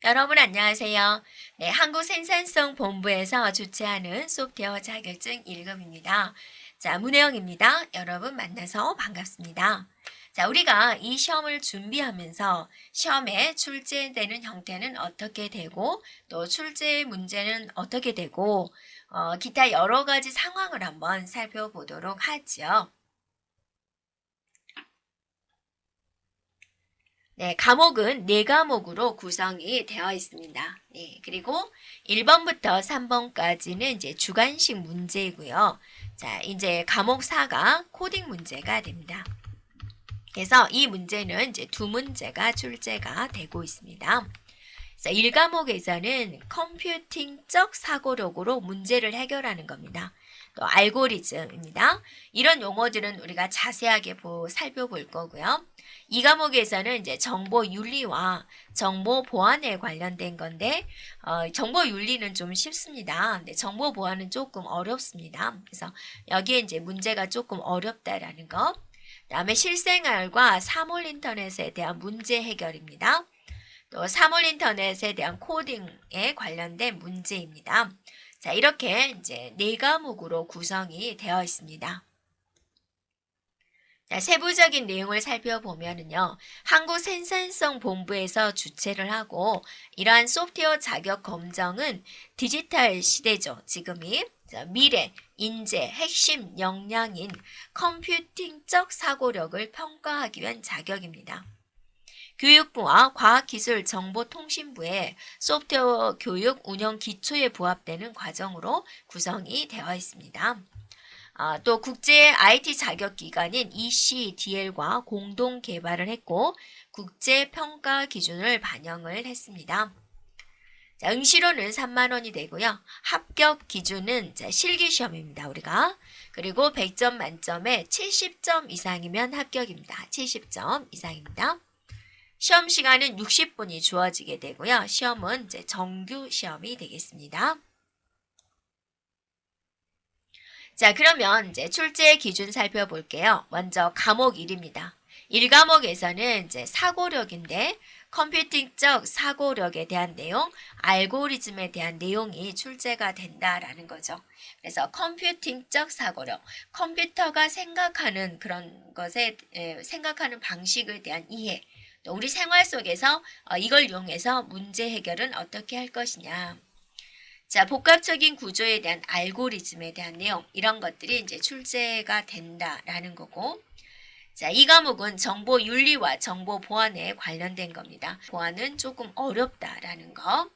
여러분 안녕하세요. 네, 한국생산성본부에서 주최하는 소프트웨어 자격증 1급입니다. 자, 문혜영입니다. 여러분 만나서 반갑습니다. 자, 우리가 이 시험을 준비하면서 시험에 출제되는 형태는 어떻게 되고 또 출제 문제는 어떻게 되고 기타 여러 가지 상황을 한번 살펴보도록 하죠. 네, 과목은 4과목으로 구성이 되어 있습니다. 네, 그리고 1번부터 3번까지는 이제 주관식 문제이고요. 자, 이제 과목 4가 코딩 문제가 됩니다. 그래서 이 문제는 이제 두 문제가 출제가 되고 있습니다. 1과목에서는 컴퓨팅적 사고력으로 문제를 해결하는 겁니다. 또 알고리즘입니다. 이런 용어들은 우리가 자세하게 살펴볼 거고요. 이 과목에서는 이제 정보 윤리와 정보 보안에 관련된 건데 정보 윤리는 좀 쉽습니다. 근데 정보 보안은 조금 어렵습니다. 그래서 여기에 이제 문제가 조금 어렵다라는 거. 그다음에 실생활과 사물 인터넷에 대한 문제 해결입니다. 또 사물 인터넷에 대한 코딩에 관련된 문제입니다. 자, 이렇게 이제 4과목으로 구성이 되어 있습니다. 자, 세부적인 내용을 살펴보면은요, 한국생산성본부에서 주최를 하고 이러한 소프트웨어 자격 검정은 디지털 시대죠. 지금이 미래, 인재, 핵심 역량인 컴퓨팅적 사고력을 평가하기 위한 자격입니다. 교육부와 과학기술정보통신부의 소프트웨어 교육 운영 기초에 부합되는 과정으로 구성이 되어 있습니다. 또 국제 IT 자격기관인 ECDL과 공동 개발을 했고 국제 평가 기준을 반영을 했습니다. 자, 응시료는 3만 원이 되고요. 합격 기준은 실기시험입니다. 우리가. 그리고 100점 만점에 70점 이상이면 합격입니다. 70점 이상입니다. 시험 시간은 60분이 주어지게 되고요. 시험은 이제 정규 시험이 되겠습니다. 자, 그러면 이제 출제 기준 살펴볼게요. 먼저 과목 1입니다. 1과목에서는 이제 사고력인데 컴퓨팅적 사고력에 대한 내용, 알고리즘에 대한 내용이 출제가 된다라는 거죠. 그래서 컴퓨팅적 사고력, 컴퓨터가 생각하는 그런 것에 생각하는 방식에 대한 이해, 또 우리 생활 속에서 이걸 이용해서 문제 해결은 어떻게 할 것이냐. 자, 복합적인 구조에 대한 알고리즘에 대한 내용, 이런 것들이 이제 출제가 된다라는 거고. 자, 이 과목은 정보 윤리와 정보 보안에 관련된 겁니다. 보안은 조금 어렵다라는 거.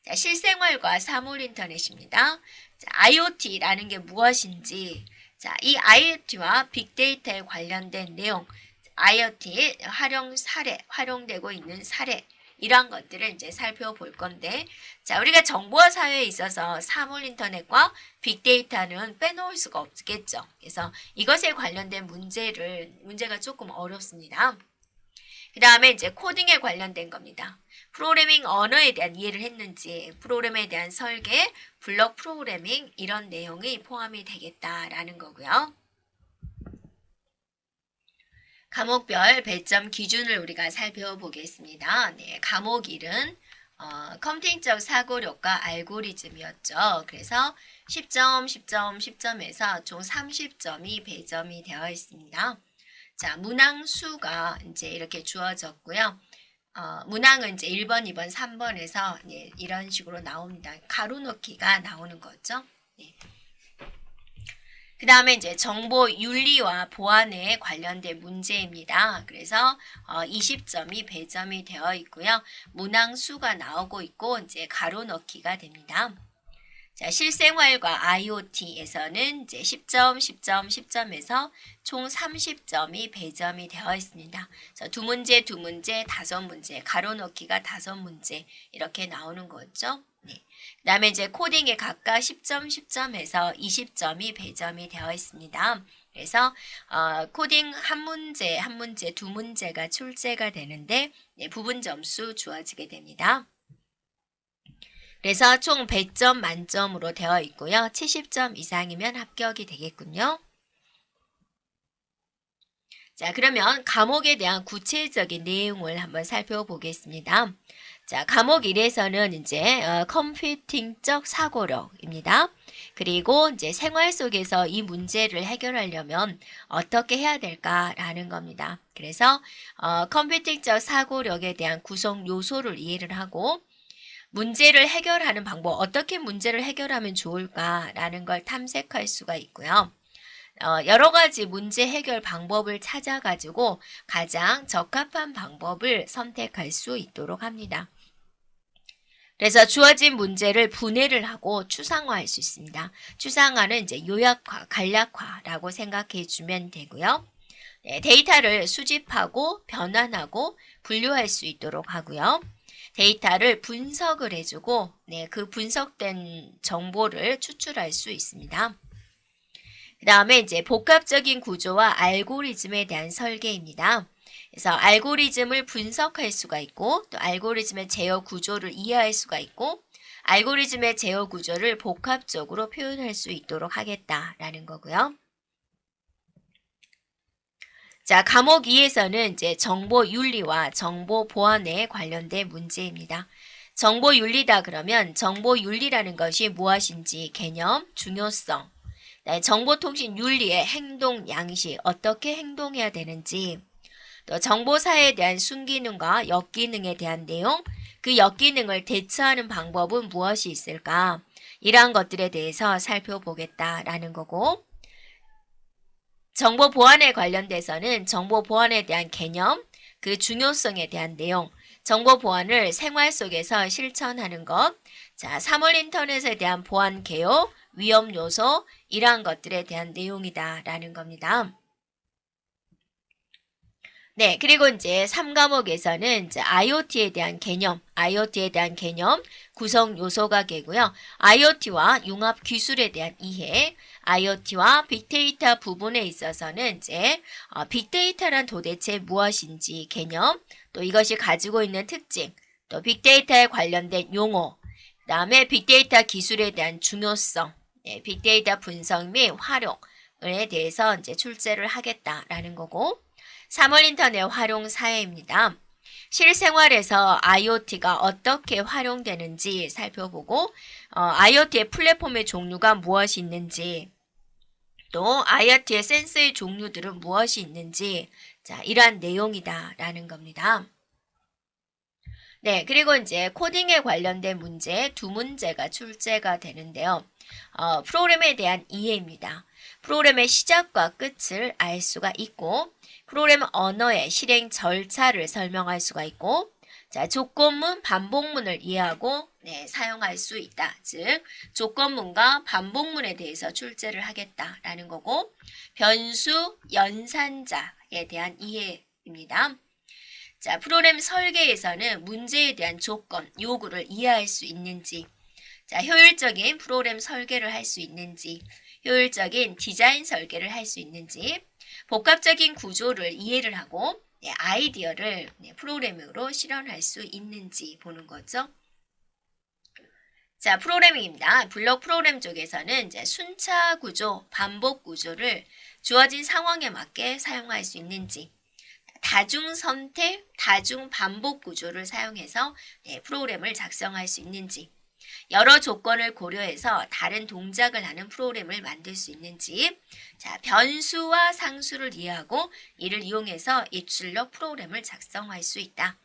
자, 실생활과 사물 인터넷입니다. 자, IoT라는 게 무엇인지, 자, 이 IoT와 빅데이터에 관련된 내용, IoT 활용 사례, 활용되고 있는 사례, 이러한 것들을 이제 살펴볼 건데, 자, 우리가 정보화 사회에 있어서 사물 인터넷과 빅데이터는 빼놓을 수가 없겠죠. 그래서 이것에 관련된 문제가 조금 어렵습니다. 그 다음에 이제 코딩에 관련된 겁니다. 프로그래밍 언어에 대한 이해를 했는지, 프로그램에 대한 설계, 블록 프로그래밍 이런 내용이 포함이 되겠다라는 거고요. 과목별 배점 기준을 우리가 살펴보겠습니다. 네, 과목 1은 컴퓨팅적 사고력과 알고리즘이었죠. 그래서 10점, 10점, 10점에서 총 30점이 배점이 되어 있습니다. 자, 문항수가 이제 이렇게 주어졌고요. 문항은 이제 1번, 2번, 3번에서 이런 식으로 나옵니다. 가로 넣기가 나오는 거죠. 네. 그 다음에 이제 정보 윤리와 보안에 관련된 문제입니다. 그래서 20점이 배점이 되어 있고요. 문항 수가 나오고 있고 이제 가로 넣기가 됩니다. 자, 실생활과 IoT에서는 이제 10점, 10점, 10점에서 총 30점이 배점이 되어 있습니다. 그래서 두 문제, 두 문제, 5문제, 가로 넣기가 5문제 이렇게 나오는 거죠. 네. 그 다음에 이제 코딩에 각각 10점, 10점에서 20점이 배점이 되어 있습니다. 그래서 코딩 한 문제, 한 문제, 두 문제가 출제가 되는데 부분 점수 주어지게 됩니다. 그래서 총 100점 만점으로 되어 있고요. 70점 이상이면 합격이 되겠군요. 자, 그러면 과목에 대한 구체적인 내용을 한번 살펴보겠습니다. 자, 과목 1에서는 이제 컴퓨팅적 사고력입니다. 그리고 이제 생활 속에서 이 문제를 해결하려면 어떻게 해야 될까라는 겁니다. 그래서 컴퓨팅적 사고력에 대한 구성 요소를 이해를 하고 문제를 해결하는 방법, 어떻게 문제를 해결하면 좋을까라는 걸 탐색할 수가 있고요. 여러 가지 문제 해결 방법을 찾아가지고 가장 적합한 방법을 선택할 수 있도록 합니다. 그래서 주어진 문제를 분해를 하고 추상화할 수 있습니다. 추상화는 이제 요약화, 간략화라고 생각해 주면 되고요. 네, 데이터를 수집하고 변환하고 분류할 수 있도록 하고요. 데이터를 분석을 해주고 네, 그 분석된 정보를 추출할 수 있습니다. 그 다음에 이제 복합적인 구조와 알고리즘에 대한 설계입니다. 그래서 알고리즘을 분석할 수가 있고 또 알고리즘의 제어 구조를 이해할 수가 있고 알고리즘의 제어 구조를 복합적으로 표현할 수 있도록 하겠다라는 거고요. 자, 과목 2에서는 이제 정보 윤리와 정보 보안에 관련된 문제입니다. 정보 윤리다 그러면 정보 윤리라는 것이 무엇인지 개념, 중요성, 정보통신 윤리의 행동 양식, 어떻게 행동해야 되는지, 또 정보사에 대한 순기능과 역기능에 대한 내용, 그 역기능을 대처하는 방법은 무엇이 있을까? 이러한 것들에 대해서 살펴보겠다라는 거고, 정보 보안에 관련돼서는 정보 보안에 대한 개념, 그 중요성에 대한 내용, 정보 보안을 생활 속에서 실천하는 것, 자, 사물 인터넷에 대한 보안 개요, 위험 요소, 이러한 것들에 대한 내용이다라는 겁니다. 네, 그리고 이제 3과목에서는 이제 IoT에 대한 개념, 구성 요소가 되고요. IoT와 융합 기술에 대한 이해, IoT와 빅데이터 부분에 있어서는 이제 빅데이터란 도대체 무엇인지 개념, 또 이것이 가지고 있는 특징, 또 빅데이터에 관련된 용어, 그 다음에 빅데이터 기술에 대한 중요성, 네, 빅데이터 분석 및 활용에 대해서 이제 출제를 하겠다라는 거고, 3월 인터넷 활용 사회입니다. 실생활에서 IoT가 어떻게 활용되는지 살펴보고 IoT의 플랫폼의 종류가 무엇이 있는지 또 IoT의 센서의 종류들은 무엇이 있는지 자, 이러한 내용이다라는 겁니다. 네, 그리고 이제 코딩에 관련된 문제 두 문제가 출제가 되는데요. 프로그램에 대한 이해입니다. 프로그램의 시작과 끝을 알 수가 있고 프로그램 언어의 실행 절차를 설명할 수가 있고 자, 조건문, 반복문을 이해하고 네, 사용할 수 있다. 즉, 조건문과 반복문에 대해서 출제를 하겠다라는 거고 변수, 연산자에 대한 이해입니다. 자, 프로그램 설계에서는 문제에 대한 조건, 요구를 이해할 수 있는지, 자, 효율적인 프로그램 설계를 할 수 있는지, 효율적인 디자인 설계를 할 수 있는지, 복합적인 구조를 이해를 하고 아이디어를 프로그래밍으로 실현할 수 있는지 보는 거죠. 자, 프로그래밍입니다. 블록 프로그램 쪽에서는 이제 순차 구조, 반복 구조를 주어진 상황에 맞게 사용할 수 있는지, 다중 선택, 다중 반복 구조를 사용해서 프로그램을 작성할 수 있는지, 여러 조건을 고려해서 다른 동작을 하는 프로그램을 만들 수 있는지, 자, 변수와 상수를 이해하고 이를 이용해서 입출력 프로그램을 작성할 수 있다.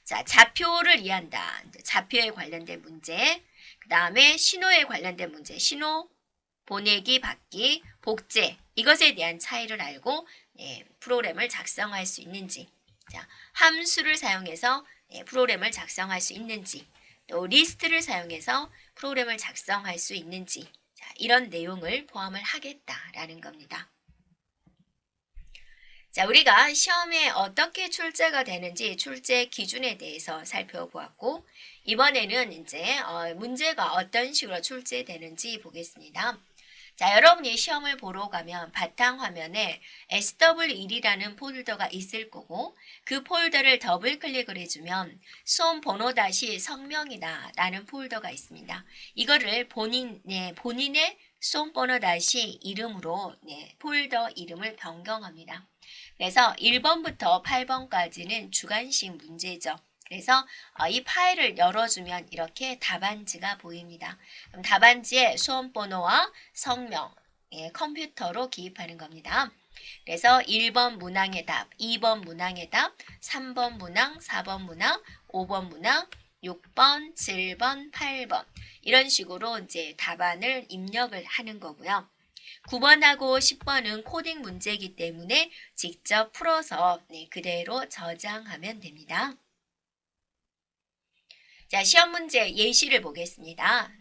자, 좌표를 이해한다. 좌표에 관련된 문제, 그 다음에 신호에 관련된 문제, 신호, 보내기, 받기, 복제, 이것에 대한 차이를 알고 프로그램을 작성할 수 있는지, 자, 함수를 사용해서 프로그램을 작성할 수 있는지, 또 리스트를 사용해서 프로그램을 작성할 수 있는지, 자, 이런 내용을 포함을 하겠다라는 겁니다. 자, 우리가 시험에 어떻게 출제가 되는지 출제 기준에 대해서 살펴보았고 이번에는 이제 문제가 어떤 식으로 출제되는지 보겠습니다. 자, 여러분이 시험을 보러 가면 바탕화면에 SW1이라는 폴더가 있을 거고 그 폴더를 더블 클릭을 해주면 수험 번호 다시 성명이다 라는 폴더가 있습니다. 이거를 본인의 수험번호 다시 이름으로 폴더 이름을 변경합니다. 그래서 1번부터 8번까지는 주관식 문제죠. 그래서 이 파일을 열어주면 이렇게 답안지가 보입니다. 그럼 답안지에 수험번호와 성명, 컴퓨터로 기입하는 겁니다. 그래서 1번 문항의 답, 2번 문항의 답, 3번 문항, 4번 문항, 5번 문항, 6번, 7번, 8번 이런 식으로 이제 답안을 입력을 하는 거고요. 9번하고 10번은 코딩 문제이기 때문에 직접 풀어서 그대로 저장하면 됩니다. 자, 시험 문제 예시를 보겠습니다.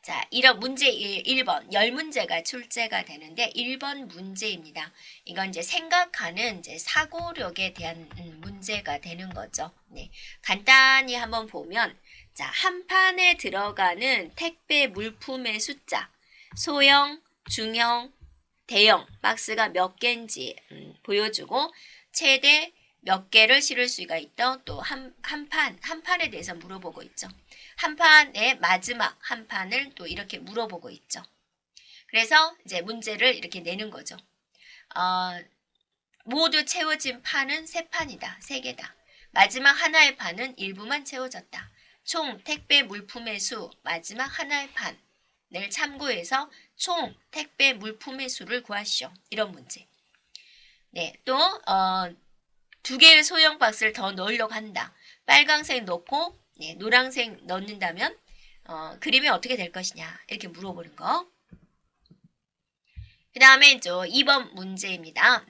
자, 이런 문제 1번 10문제가 출제가 되는데 1번 문제입니다. 이건 이제 생각하는 이제 사고력에 대한 문제가 되는 거죠. 간단히 한번 보면 자, 한 판에 들어가는 택배 물품의 숫자, 소형, 중형, 대형 박스가 몇 개인지 보여주고 최대 몇 개를 실을 수가 있던 또 한 판에 대해서 물어보고 있죠. 한 판의 마지막 한 판을 또 이렇게 물어보고 있죠. 그래서 이제 문제를 이렇게 내는 거죠. 모두 채워진 판은 3판이다. 3개다. 마지막 하나의 판은 일부만 채워졌다. 총 택배 물품의 수 마지막 하나의 판을 참고해서 총 택배 물품의 수를 구하시오. 이런 문제. 또 2개의 소형 박스를 더 넣으려고 한다. 빨강색 넣고 노란색 넣는다면 그림이 어떻게 될 것이냐 이렇게 물어보는 거. 그 다음에 2번 문제입니다.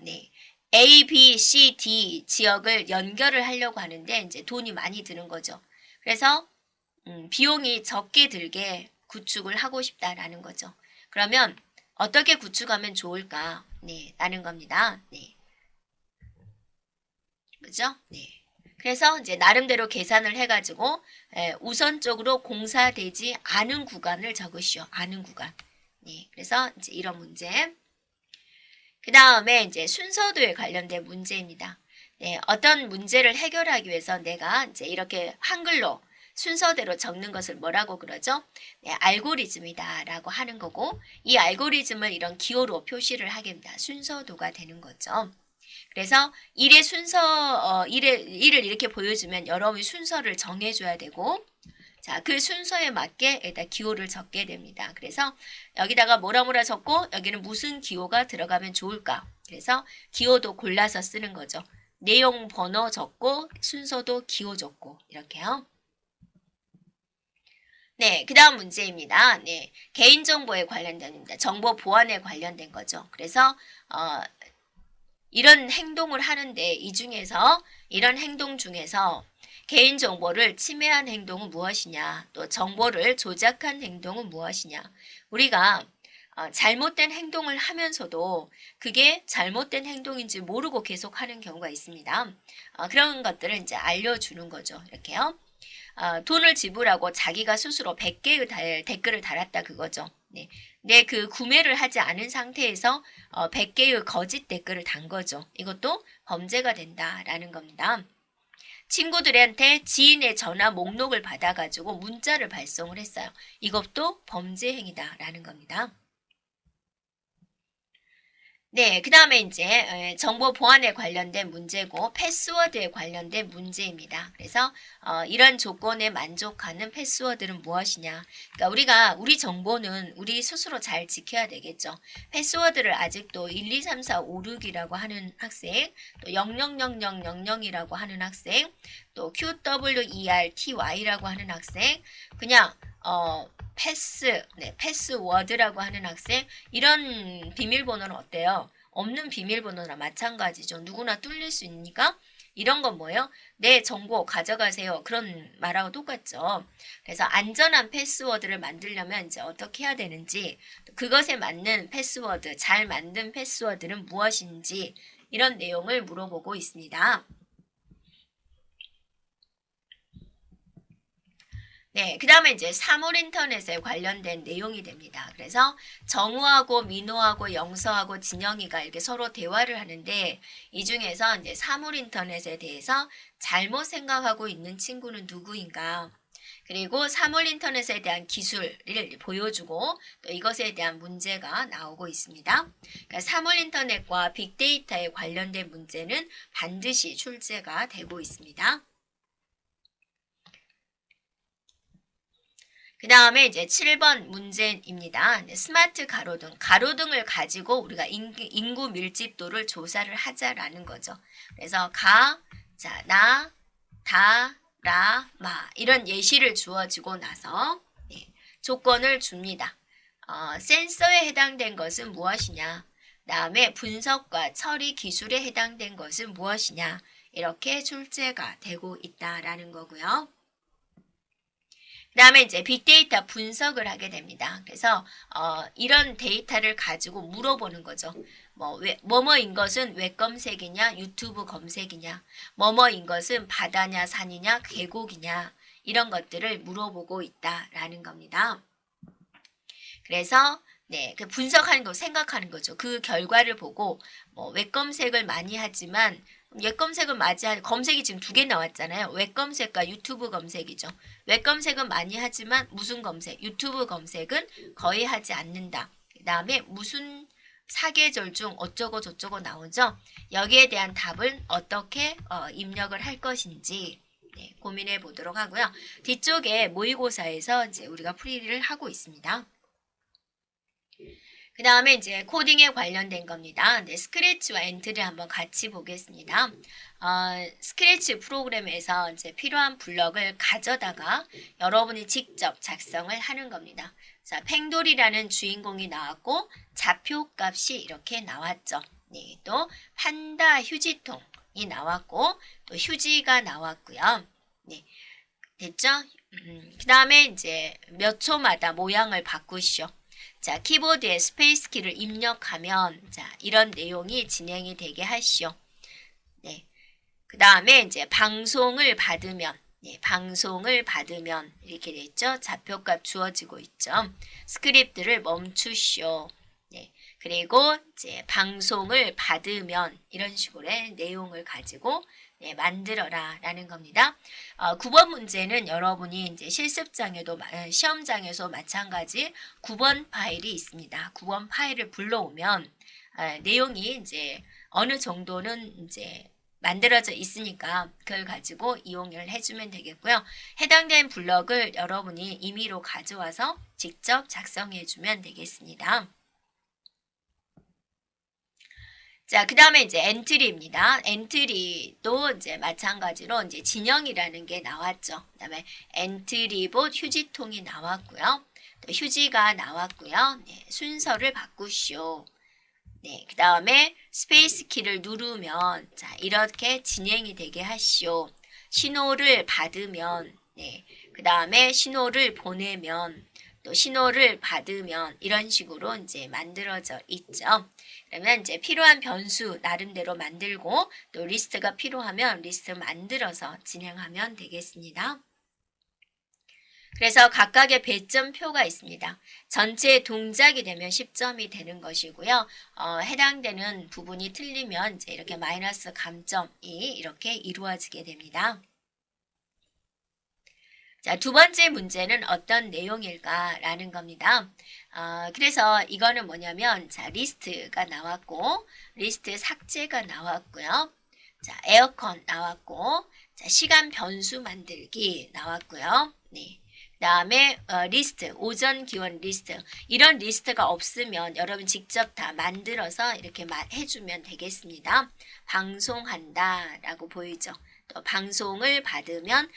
A, B, C, D 지역을 연결을 하려고 하는데 이제 돈이 많이 드는 거죠. 그래서 비용이 적게 들게 구축을 하고 싶다라는 거죠. 그러면 어떻게 구축하면 좋을까? 라는 겁니다. 그죠? 그래서 이제 나름대로 계산을 해가지고 우선적으로 공사되지 않은 구간을 적으시오. 않은 구간. 그래서 이제 이런 문제. 그 다음에 이제 순서도에 관련된 문제입니다. 어떤 문제를 해결하기 위해서 내가 이제 이렇게 한글로 순서대로 적는 것을 뭐라고 그러죠? 알고리즘이다라고 하는 거고 이 알고리즘을 이런 기호로 표시를 하게 됩니다. 순서도가 되는 거죠. 그래서 일의 순서, 일을 이렇게 보여주면 여러분이 순서를 정해줘야 되고, 자, 그 순서에 맞게 일단 기호를 적게 됩니다. 그래서 여기다가 뭐라 적고, 여기는 무슨 기호가 들어가면 좋을까? 그래서 기호도 골라서 쓰는 거죠. 내용 번호 적고, 순서도 기호 적고, 이렇게요. 그 다음 문제입니다. 개인정보에 관련된, 정보 보안에 관련된 거죠. 그래서, 이런 행동을 하는데 이런 행동 중에서 개인정보를 침해한 행동은 무엇이냐 또 정보를 조작한 행동은 무엇이냐 우리가 잘못된 행동을 하면서도 그게 잘못된 행동인지 모르고 계속 하는 경우가 있습니다. 그런 것들을 이제 알려주는 거죠. 이렇게요. 돈을 지불하고 자기가 스스로 100개의 댓글을 달았다 그거죠. 내 그 구매를 하지 않은 상태에서 100개의 거짓 댓글을 단 거죠. 이것도 범죄가 된다라는 겁니다. 친구들한테 지인의 전화 목록을 받아가지고 문자를 발송을 했어요. 이것도 범죄 행위다라는 겁니다. 그 다음에 이제 정보 보안에 관련된 문제고 패스워드에 관련된 문제입니다. 그래서 이런 조건에 만족하는 패스워드는 무엇이냐. 그러니까 우리 정보는 우리 스스로 잘 지켜야 되겠죠. 패스워드를 아직도 1, 2, 3, 4, 5, 6이라고 하는 학생, 또 000000이라고 하는 학생, 또 QWERTY라고 하는 학생, 그냥 패스워드라고 하는 학생 이런 비밀번호는 어때요? 없는 비밀번호나 마찬가지죠. 누구나 뚫릴 수 있으니까 이런 건 뭐예요? 내 정보 가져가세요. 그런 말하고 똑같죠. 그래서 안전한 패스워드를 만들려면 이제 어떻게 해야 되는지 그것에 맞는 패스워드, 잘 만든 패스워드는 무엇인지 이런 내용을 물어보고 있습니다. 그 다음에 이제 사물 인터넷에 관련된 내용이 됩니다. 그래서 정우하고 민호하고 영서하고 진영이가 이렇게 서로 대화를 하는데 이 중에서 이제 사물 인터넷에 대해서 잘못 생각하고 있는 친구는 누구인가? 그리고 사물 인터넷에 대한 기술을 보여주고 또 이것에 대한 문제가 나오고 있습니다. 그러니까 사물 인터넷과 빅데이터에 관련된 문제는 반드시 출제가 되고 있습니다. 그 다음에 이제 7번 문제입니다. 스마트 가로등. 가로등을 가지고 우리가 인구 밀집도를 조사를 하자라는 거죠. 그래서 자, 마 이런 예시를 주어지고 나서 조건을 줍니다. 센서에 해당된 것은 무엇이냐? 다음에 분석과 처리 기술에 해당된 것은 무엇이냐? 이렇게 출제가 되고 있다라는 거고요. 그 다음에 이제 빅데이터 분석을 하게 됩니다. 그래서 이런 데이터를 가지고 물어보는 거죠. 뭐뭐인 것은 웹 검색이냐 유튜브 검색이냐 뭐뭐인 것은 바다냐 산이냐 계곡이냐 이런 것들을 물어보고 있다라는 겁니다. 그래서 그 분석하는 거 생각하는 거죠. 그 결과를 보고 웹 검색을 많이 하지만 웹 검색은 검색이 지금 2개 나왔잖아요. 웹 검색과 유튜브 검색이죠. 웹 검색은 많이 하지만 무슨 검색? 유튜브 검색은 거의 하지 않는다. 그 다음에 무슨 사계절 중 어쩌고 저쩌고 나오죠. 여기에 대한 답은 어떻게 입력을 할 것인지 고민해 보도록 하고요. 뒤쪽에 모의고사에서 이제 우리가 풀이를 하고 있습니다. 그 다음에 이제 코딩에 관련된 겁니다. 스크래치와 엔트리 한번 같이 보겠습니다. 스크래치 프로그램에서 이제 필요한 블럭을 가져다가 여러분이 직접 작성을 하는 겁니다. 자, 팽돌이라는 주인공이 나왔고 좌표값이 이렇게 나왔죠. 또 판다 휴지통이 나왔고 또 휴지가 나왔고요. 됐죠? 그 다음에 이제 몇 초마다 모양을 바꾸시오. 자, 키보드에 스페이스 키를 입력하면 자, 이런 내용이 진행이 되게 하시오. 그 다음에 이제 방송을 받으면 이렇게 됐죠. 좌표값 주어지고 있죠. 스크립트를 멈추시오. 그리고 이제 방송을 받으면 이런 식으로의 내용을 가지고 만들어라 라는 겁니다. 9번 문제는 여러분이 이제 실습장에도 시험장에서 마찬가지 9번 파일이 있습니다. 9번 파일을 불러오면 내용이 이제 어느 정도는 이제 만들어져 있으니까 그걸 가지고 이용을 해주면 되겠고요. 해당된 블럭을 여러분이 임의로 가져와서 직접 작성해 주면 되겠습니다. 자, 그 다음에 이제 엔트리입니다. 엔트리도 이제 마찬가지로 이제 진영이라는 게 나왔죠. 그 다음에 엔트리봇 휴지통이 나왔고요. 또 휴지가 나왔고요. 순서를 바꾸시오. 그 다음에 스페이스 키를 누르면 자, 이렇게 진행이 되게 하시오. 신호를 받으면 그 다음에 신호를 보내면 또 신호를 받으면 이런 식으로 이제 만들어져 있죠. 그러면 이제 필요한 변수 나름대로 만들고 또 리스트가 필요하면 리스트 만들어서 진행하면 되겠습니다. 그래서 각각의 배점표가 있습니다. 전체 동작이 되면 10점이 되는 것이고요. 해당되는 부분이 틀리면 이제 이렇게 마이너스 감점이 이렇게 이루어지게 됩니다. 자, 두 번째 문제는 어떤 내용일까라는 겁니다. 그래서 이거는 뭐냐면 자, 리스트가 나왔고 리스트 삭제가 나왔고요. 자, 에어컨 나왔고 자, 시간 변수 만들기 나왔고요. 그 다음에 리스트, 오전 기원 리스트 이런 리스트가 없으면 여러분 직접 다 만들어서 이렇게 해주면 되겠습니다. 방송한다 라고 보이죠. 또 방송을 받으면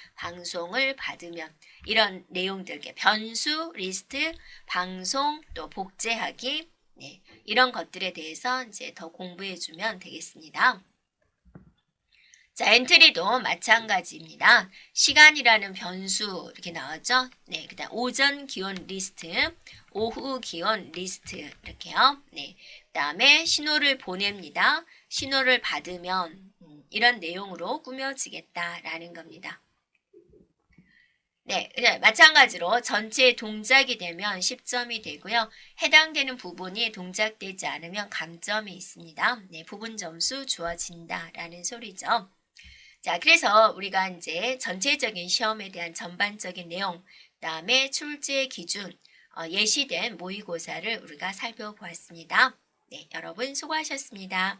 이런 내용들 변수, 리스트, 방송, 또 복제하기 이런 것들에 대해서 이제 더 공부해 주면 되겠습니다. 자, 엔트리도 마찬가지입니다. 시간이라는 변수 이렇게 나왔죠? 그 다음 오전 기온 리스트, 오후 기온 리스트 이렇게요. 그 다음에 신호를 보냅니다. 신호를 받으면 이런 내용으로 꾸며지겠다라는 겁니다. 마찬가지로 전체 동작이 되면 10점이 되고요. 해당되는 부분이 동작되지 않으면 감점이 있습니다. 부분 점수 주어진다라는 소리죠. 자, 그래서 우리가 이제 전체적인 시험에 대한 전반적인 내용, 그다음에 출제 기준, 예시된 모의고사를 우리가 살펴보았습니다. 네, 여러분 수고하셨습니다.